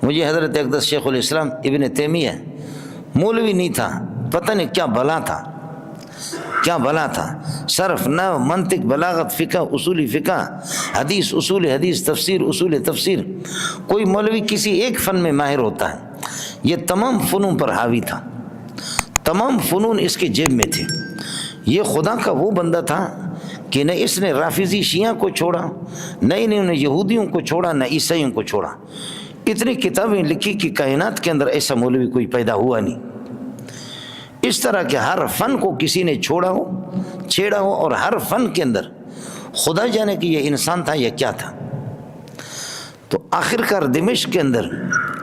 مجھے حضرت اقدس شیخ الاسلام ابن تیمیہ مولوی نہیں تھا، پتہ نہیں کیا بلا تھا، کیا بلا تھا، صرف نحو منطق بلاغت فقہ اصول فقہ حدیث اصول حدیث تفسیر اصول تفسیر، کوئی مولوی کسی ایک فن میں ماہر ہوتا ہے، یہ تمام فنون پر حاوی تھا، تمام فنون اس کے جیب میں تھے۔ یہ خدا کا وہ بندہ تھا کہ نہ اس نے رافضی شیعہ کو چھوڑا، نہ انہوں نے یہودیوں کو چھوڑا، نہ عیسائیوں کو چھوڑا۔ اتنی کتابیں لکھی کہ کائنات کے اندر ایسا مولوی کوئی پیدا ہوا نہیں۔ اس طرح کہ ہر فن کو کسی نے چھوڑا ہو، چھیڑا ہو، اور ہر فن کے اندر خدا جانے کہ یہ انسان تھا یا کیا تھا۔ تو آخر کار دمشق کے اندر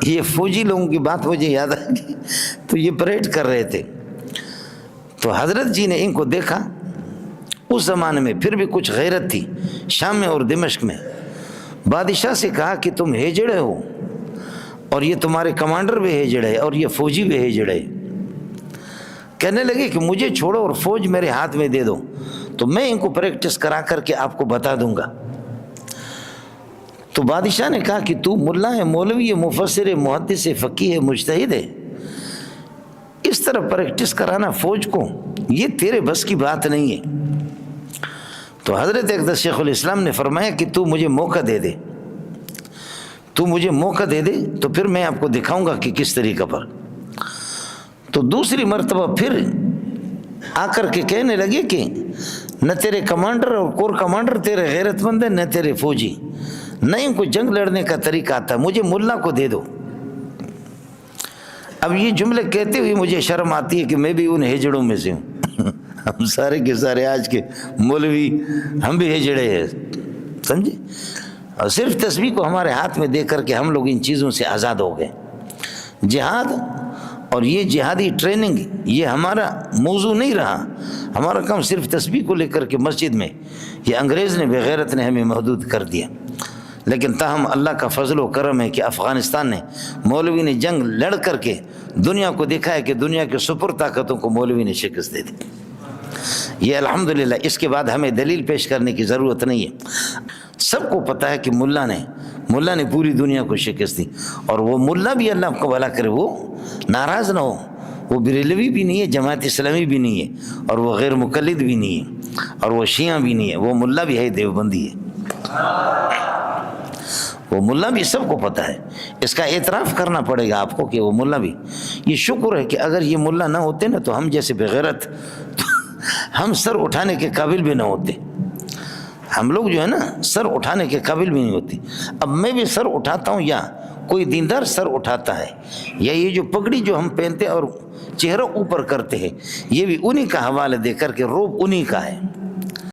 یہ فوجی لوگوں کی بات مجھے یاد آ گئی، تو یہ پریڈ کر رہے تھے، تو حضرت جی نے ان کو دیکھا۔ اس زمانے میں پھر بھی کچھ غیرت تھی شام میں اور دمشق میں۔ بادشاہ سے کہا کہ تم ہیجڑے ہو اور یہ تمہارے کمانڈر بھی ہیجڑ ہے اور یہ فوجی بھی ہیجڑ ہے۔ کہنے لگے کہ مجھے چھوڑو اور فوج میرے ہاتھ میں دے دو تو میں ان کو پریکٹس کرا کر کے آپ کو بتا دوں گا۔ تو بادشاہ نے کہا کہ تو ملا ہے، مولوی ہے، مفسر ہے، محدث ہے، فقیہ ہے، مجتہد ہے، اس طرح پریکٹس کرانا فوج کو یہ تیرے بس کی بات نہیں ہے۔ تو حضرت اقدس شیخ الاسلام نے فرمایا کہ تو مجھے موقع دے دے، تو مجھے موقع دے دے تو پھر میں آپ کو دکھاؤں گا کہ کس طریقہ پر۔ تو دوسری مرتبہ پھر آ کر کے کہنے لگے کہ نہ تیرے کمانڈر اور کور کمانڈر تیرے غیرت مند ہے، نہ تیرے فوجی، نہ ان کو جنگ لڑنے کا طریقہ آتا، مجھے ملا کو دے دو۔ اب یہ جملے کہتے ہوئے مجھے شرم آتی ہے کہ میں بھی ان ہیجڑوں میں سے ہوں۔ ہم سارے کے سارے آج کے مولوی ہم بھی ہیجڑے ہیں، سمجھے؟ اور صرف تسبیح کو ہمارے ہاتھ میں دے کر کے ہم لوگ ان چیزوں سے آزاد ہو گئے۔ جہاد اور یہ جہادی ٹریننگ یہ ہمارا موضوع نہیں رہا، ہمارا کام صرف تسبیح کو لے کر کے مسجد میں، یہ انگریز نے بغیرت نے ہمیں محدود کر دیا۔ لیکن تاہم اللہ کا فضل و کرم ہے کہ افغانستان نے مولوی نے جنگ لڑ کر کے دنیا کو دکھایا کہ دنیا کے سپر طاقتوں کو مولوی نے شکست دے دی۔ یہ الحمدللہ، اس کے بعد ہمیں دلیل پیش کرنے کی ضرورت نہیں ہے۔ سب کو پتہ ہے کہ ملا نے پوری دنیا کو شکست دی، اور وہ ملا بھی اللہ کو بھلا کرے، وہ ناراض نہ ہو، وہ بریلوی بھی نہیں ہے، جماعت اسلامی بھی نہیں ہے، اور وہ غیر مقلد بھی نہیں ہے، اور وہ شیعہ بھی نہیں ہے، وہ ملا بھی ہے، دیوبندی ہے، وہ ملا بھی، سب کو پتہ ہے۔ اس کا اعتراف کرنا پڑے گا آپ کو کہ وہ ملا بھی۔ یہ شکر ہے کہ اگر یہ ملا نہ ہوتے نا تو ہم جیسے بغیرت ہم سر اٹھانے کے قابل بھی نہ ہوتے، ہم لوگ جو ہے نا سر اٹھانے کے قابل بھی نہیں ہوتے۔ اب میں بھی سر اٹھاتا ہوں یا کوئی دیندار سر اٹھاتا ہے، یا یہ جو پگڑی جو ہم پہنتے اور چہرہ اوپر کرتے ہیں، یہ بھی انہی کا حوالہ دے کر کے روب انہی کا ہے۔